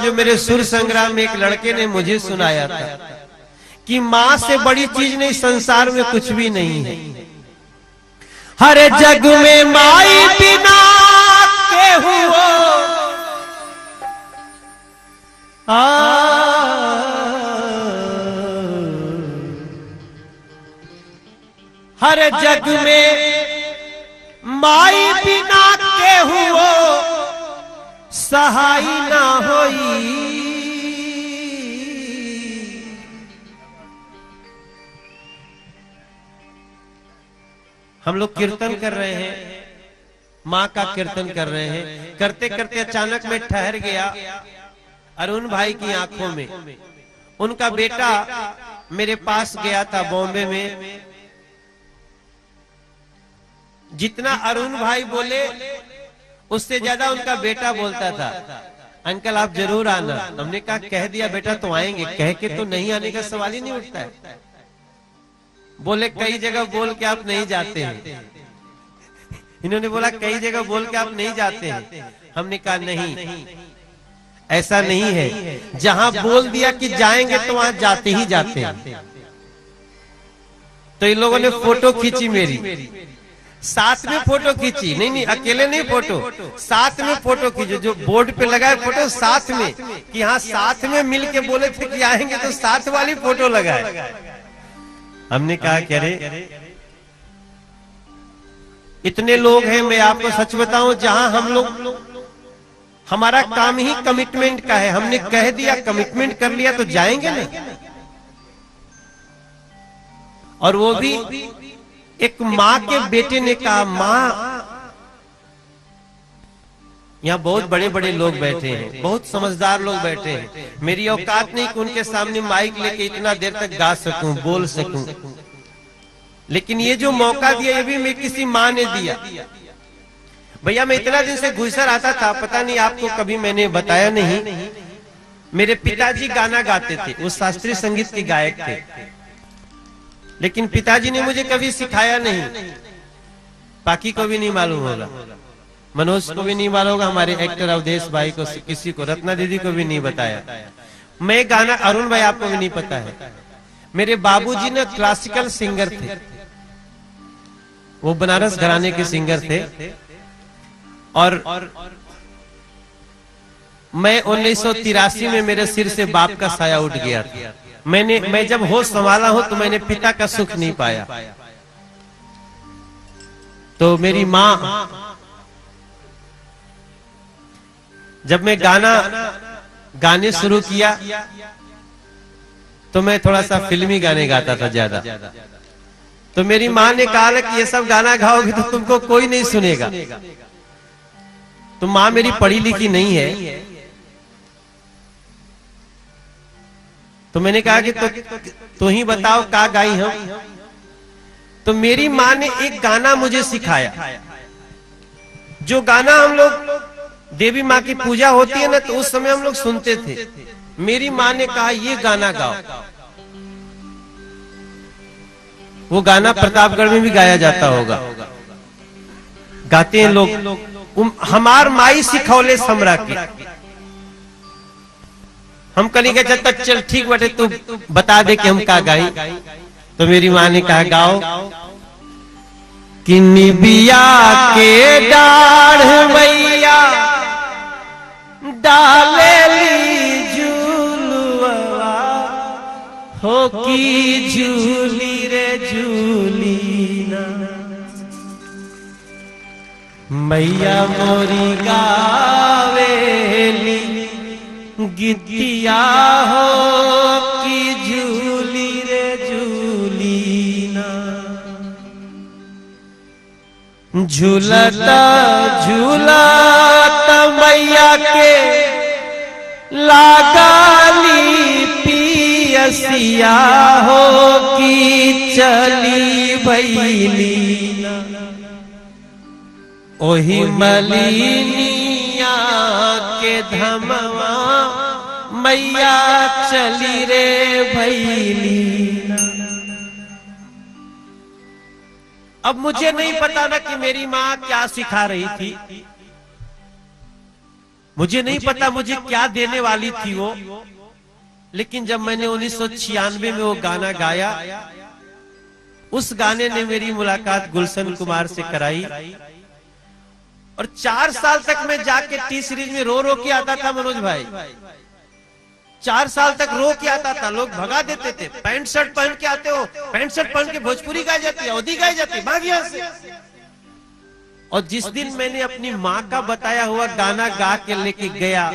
जो मेरे सुर संग्राम में एक लड़के ने मुझे सुनाया था कि माँ से बड़ी चीज नहीं, संसार में कुछ भी नहीं है। हर जग में माई बिना केहू हर जग में माई बिना केहू सहाय ना होई। हम लोग कीर्तन कर रहे हैं, माँ का कीर्तन कर रहे हैं, करते करते अचानक में ठहर गया अरुण भाई की आंखों में। उनका बेटा मेरे पास गया था बॉम्बे में। जितना अरुण भाई बोले उससे ज्यादा उनका बेटा बोलता था, अंकल आप जरूर आना। हमने कहा कह दिया बेटा तो आएंगे, कह के तो नहीं आने का सवाल ही नहीं उठता है। बोले कई जगह बोल के आप नहीं जाते हैं। इन्होंने बोला कई जगह बोल के आप नहीं जाते हैं। हमने कहा नहीं, ऐसा नहीं है। जहां बोल दिया कि जाएंगे तो वहां जाते ही जाते हैं। तो इन लोगों ने फोटो खींची मेरी, साथ में फोटो खींची। नहीं अकेले नहीं, फोटो साथ में फोटो खींचो। जो बोर्ड पे लगा है फोटो साथ में, कि हाँ साथ में मिल के बोले थे कि आएंगे तो साथ वाली फोटो लगाए। हमने कहा कि अरे इतने लोग हैं, मैं आपको सच बताऊं, जहां हम लोग, हमारा काम ही कमिटमेंट का है। हमने कह दिया, कमिटमेंट कर लिया तो जाएंगे ना। और वो भी एक माँ के बेटे ने कहा, माँ, यहाँ बहुत बड़े बड़े लोग बैठे हैं, बहुत समझदार लोग बैठे हैं, मेरी औकात नहीं कि उनके सामने माइक लेके इतना देर तक गा सकूं, बोल सकूं। लेकिन ये जो मौका दिया ये भी मैं किसी माँ ने दिया। भैया मैं इतना दिन से घुसर आता था, पता नहीं आपको कभी मैंने बताया नहीं। मेरे पिताजी गाना गाते थे, वो शास्त्रीय संगीत के गायक थे। लेकिन पिताजी ने मुझे कभी सिखाया नहीं। पाकी को भी नहीं मालूम होगा, मनोज को भी नहीं मालूम होगा, हमारे एक्टर अवधेश भाई को, किसी को, रत्ना दीदी को भी नहीं बताया। मैं गाना, अरुण भाई आपको भी नहीं पता है। मेरे बाबूजी ने क्लासिकल सिंगर थे, वो बनारस घराने के सिंगर थे। और मैं 1983 में मेरे सिर से बाप का साया उठ गया था। मैं जब होश संभाला हूं तो मैंने पिता का सुख नहीं पाया। तो मेरी माँ, जब मैं गाने शुरू किया तो मैं थोड़ा सा फिल्मी गाने गाता था ज्यादा। तो मेरी माँ ने कहा कि ये सब गाना गाओगे तो तुमको कोई नहीं सुनेगा। तो माँ मेरी पढ़ी लिखी नहीं है। तो मैंने कहा कि तो ही बताओ का गाई हम। तो मेरी माँ ने एक गाना मुझे सिखाया, जो गाना हम लोग देवी माँ की पूजा होती है ना, तो उस समय हम लोग सुनते थे। मेरी माँ ने कहा ये गाना गाओ। वो गाना प्रतापगढ़ में भी गाया जाता होगा, गाते हैं लोग। हमार माई सिखौले समरा की। हम कली के जब तक चल ठीक बटे तू बता दे कि हम का गाई। तो मेरी माँ ने कहा गाओ कि निबिया के डाढ़ मैया डालेली झूलुआ हो की झूली रे झूली ना, मैया मोरी गावेली गिद्दिया हो की झूली रे झूली ना। झूलता झूलता मैया के लागाली पियसिया हो की चली भैली ना। ओही मलिनिया के धमवा मैया चली रे भैली ना। अब मुझे नहीं पता ना कि मेरी माँ क्या सिखा रही थी, मुझे नहीं पता मुझे क्या देने वाली थी वो, लेकिन जब मैंने 1996 में वो गाना गाया, उस गाने ने मेरी मुलाकात गुलशन कुमार से कराई। और 4 साल तक मैं जाके टी सीरीज में रो रो के आता था मनोज भाई, 4 साल तक रो के आता था। लोग भगा देते थे, पैंट शर्ट पहन के आते हो, पैंट शर्ट पहन के भोजपुरी गाई जाती है, अवधी गाई जाती है, भाग यहां से। और जिस दिन मैंने अपनी माँ का बताया हुआ गाना गा के लेके गया,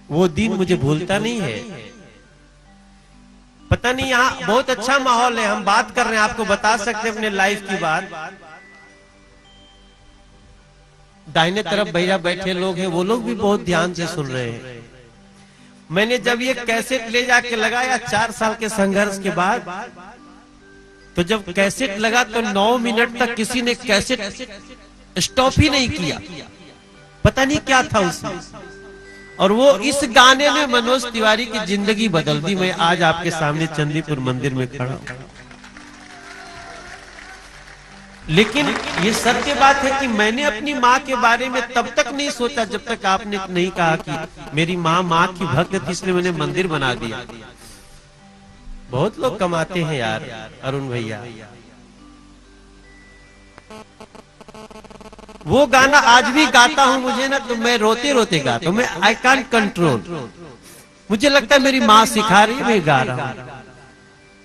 वो दिन मुझे भूलता नहीं है। पता नहीं, यहाँ बहुत अच्छा माहौल है, हम बात कर रहे हैं, आपको बता सकते हैं अपने लाइफ की बात। दाहिने तरफ भैया बैठे लोग हैं, वो लोग भी बहुत ध्यान से सुन रहे हैं। मैंने जब ये कैसेट ले जाके लगाया 4 साल के संघर्ष के बाद, तो जब कैसेट लगा तो 9 मिनट तक किसी ने कैसेट स्टॉप ही नहीं किया। पता नहीं क्या था उसमें, और वो इस गाने ने मनोज तिवारी की जिंदगी बदल दी। मैं आज आपके सामने चंदीपुर मंदिर में खड़ा हूं। लेकिन ये सत्य बात है कि मैंने अपनी माँ के बारे में तब तक नहीं सोचा जब तक आपने नहीं कहा कि मेरी माँ की भक्त थी, इसलिए मैंने मंदिर बना दिया। बहुत लोग कमाते हैं यार अरुण भैया। वो गाना आज भी गाता हूं, मुझे ना तो मैं रोते रोते गाता हूं, मैं आई कांट कंट्रोल। मुझे लगता है मेरी माँ सिखा रही है, मैं गा रहा हूं।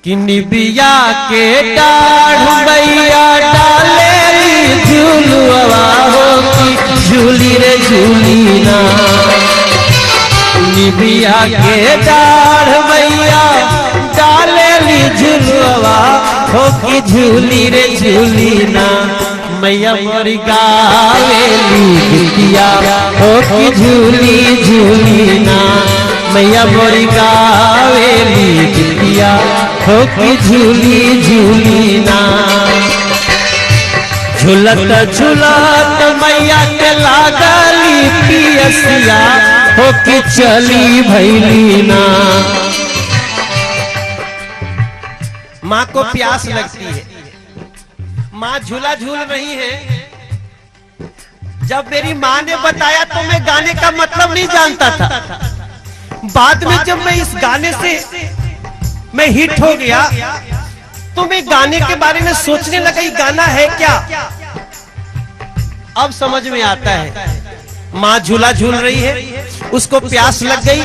कि निबिया के डाढ़ भैया डाले झूलुआ हो की झूली रे झूली ना। निबिया के डाढ़ भैया डाले झूलुआ हो की झूली रे झूली ना। मैया मोरी गावेली गीतिया हो की झूली झूली ना। मैया मोरी गावेली गीतिया हो की झूली झूली ना। झूलत झूलत मैया के लागली पियसिया हो की चली भैली ना। माँ को प्यास लगती है, माँ झूला झूल रही है। जब मेरी माँ ने बताया तो मैं गाने का मतलब नहीं जानता था। बाद में जब मैं इस गाने से मैं हिट हो गया तो मैं गाने के बारे में सोचने लगा, ये गाना है क्या। अब समझ में आता है। माँ झूला झूल रही है, उसको प्यास लग गई,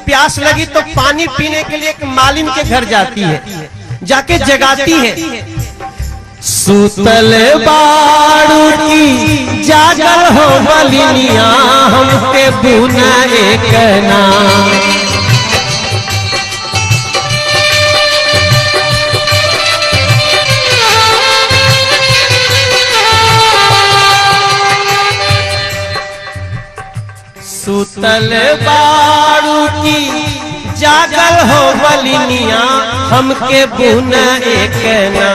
प्यास लगी तो पानी पीने के लिए एक मालिन के घर जाती है, जाके जगाती है। सूतल बाड़ू की जागल हो बलिनिया हमके बुना एक ना। सूतल बाड़ू की जागल हो बलिनिया हमके बुना एक ना।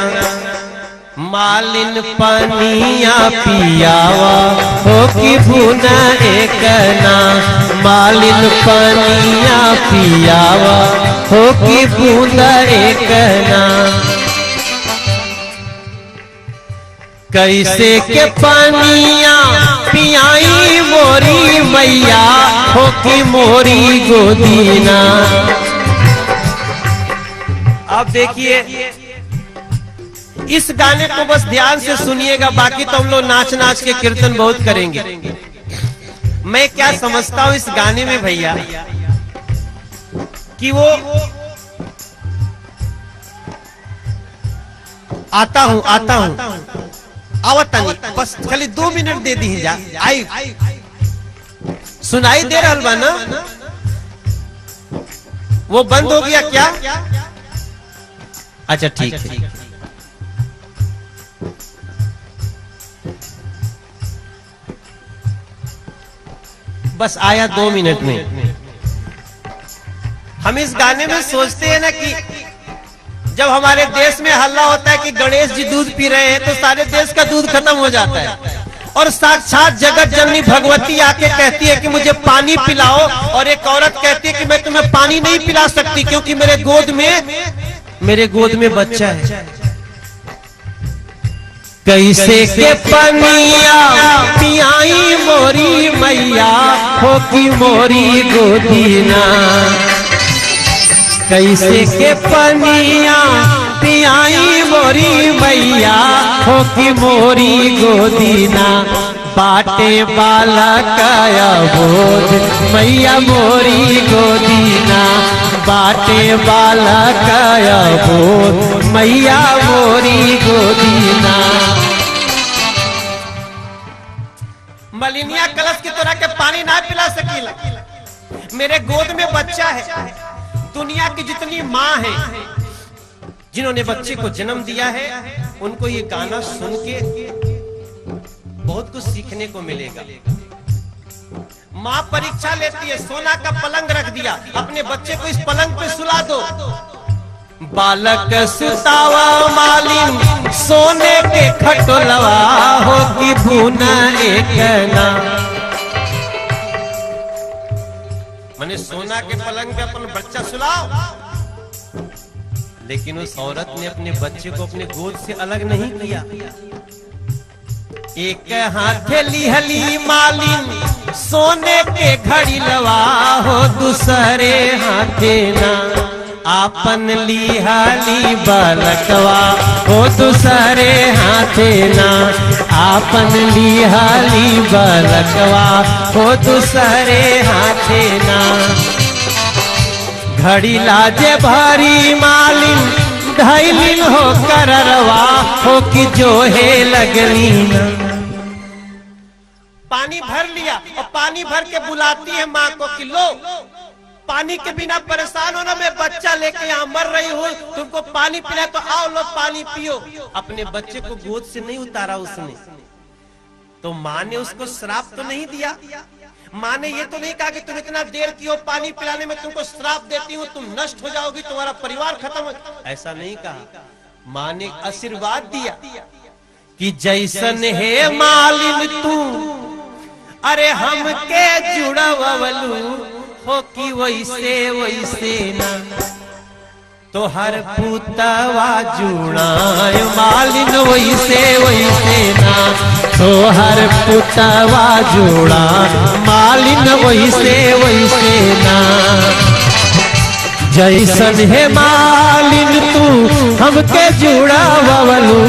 मालिन पनिया पियावा हो की बुना एक ना। मालिन पनिया पियावा हो की बुना एक ना। कैसे के पनिया पियाई मोरी मैया हो की मोरी गोदीना। अब देखिए इस गाने को बस ध्यान से सुनिएगा, बाकी तो हम लोग नाच नाच के कीर्तन बहुत करेंगे। मैं क्या समझता हूं इस गाने में भैया कि वो आता हूं आवता नहीं, बस खाली 2 मिनट दे दी जा। आई सुनाई दे रहा बा ना? वो बंद हो गया क्या? अच्छा ठीक है। बस आया 2 मिनट में। हम इस गाने में सोचते हैं ना कि जब हमारे देश में हल्ला होता है कि गणेश जी दूध पी रहे हैं तो सारे देश का दूध खत्म हो जाता है, और साक्षात जगत जननी भगवती आके कहती है कि मुझे पानी पिलाओ, और एक औरत कहती है कि मैं तुम्हें पानी नहीं पिला सकती क्योंकि मेरे गोद में बच्चा है। कैसे के पनिया पियाई मोरी मैया हो की मोरी गोदीना। कैसे के पनिया पियाई मोरी मैया हो की मोरी गोदीना। बाटे बालक बोध मैया मोरी गोदीना। बाटे बालक बोध मैया मोरी गोदीना। मलिनिया कलश की तरह के पानी ना पिला सकीला। मेरे गोद में बच्चा है। दुनिया की जितनी माँ है जिन्होंने बच्चे को जन्म दिया है, उनको ये गाना सुन के बहुत कुछ सीखने को मिलेगा। माँ परीक्षा लेती है, सोना का पलंग रख दिया, अपने बच्चे को इस पलंग पे सुला दो। बालक सुतावा मालिन सोने के खटोलवा हो की भूना एक ना। मैंने सोना के पलंग पे अपन बच्चा सुलाओ, लेकिन उस औरत ने अपने बच्चे को अपने गोद से अलग नहीं किया। एक हाथ लिहली मालिन सोने के घड़ी लवा हो, दूसरे हाथे ना आपन लिहाली बालकवा हो, दूसरे हाथे ना आपन लिहाली बालकवा हो, दूसरे हाथे ना। घड़ी लाजे भरी मालिन धैलिन हो कररवा हो कि जो है लगली ना। पानी भर लिया और पानी भर के बुलाती है माँ को कि लो पानी के बिना परेशान हो ना, मैं बच्चा लेके यहाँ मर रही हूँ, तुमको पानी पिला तो आओ लो पानी पियो। अपने बच्चे को गोद से नहीं उतारा उसने, तो माँ ने उसको श्राप तो नहीं दिया। माँ ने ये तो नहीं कहा कि तुम इतना देर की हो पानी पिलाने में, तुमको श्राप देती हूँ, तुम नष्ट हो जाओगी, तुम्हारा परिवार खत्म हो। ऐसा नहीं कहा। माँ ने आशीर्वाद दिया कि जैसन है मालिन तू अरे हमके जुड़वलू हो कि वैसे वैसे ना। तो हर पुतवा जुड़ाय मालिन वैसे वैसे ना। तो हर पुतवा जुड़ा मालिन वैसे वैसे ना। जैसन है मालिन तू हमके जुड़वलू